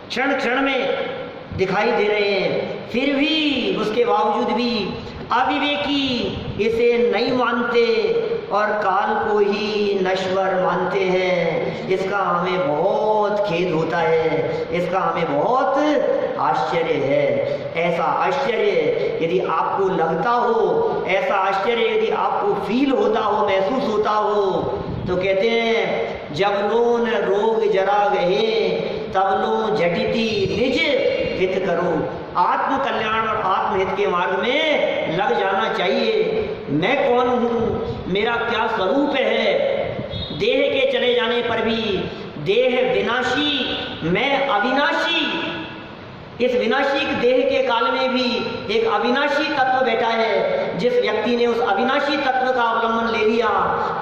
क्षण क्षण में दिखाई दे रहे हैं, फिर भी उसके बावजूद भी अविवेकी इसे नहीं मानते और काल को ही नश्वर मानते हैं। इसका हमें बहुत खेद होता है, इसका हमें बहुत आश्चर्य है। ऐसा आश्चर्य यदि आपको लगता हो, ऐसा आश्चर्य यदि आपको फील होता हो, महसूस होता हो, तो कहते हैं जब लोन रोग जरा गए तब लो झटिति निज हित करो। आत्म कल्याण और आत्महित के मार्ग में लग जाना चाहिए। मैं कौन हूँ, मेरा क्या स्वरूप है? देह के चले जाने पर भी देह विनाशी, मैं अविनाशी। इस विनाशी देह के काल में भी एक अविनाशी तत्व बैठा है। जिस व्यक्ति ने उस अविनाशी तत्व का अवलंबन ले लिया,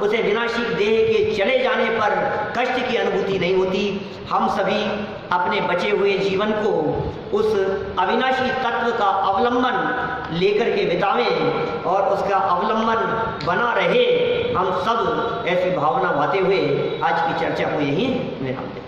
उसे विनाशी देह के चले जाने पर कष्ट की अनुभूति नहीं होती। हम सभी अपने बचे हुए जीवन को उस अविनाशी तत्व का अवलंबन लेकर के बितावें और उसका अवलंबन बना रहे। हम सब ऐसी भावना भाते हुए आज की चर्चा को यहीं विराम दें।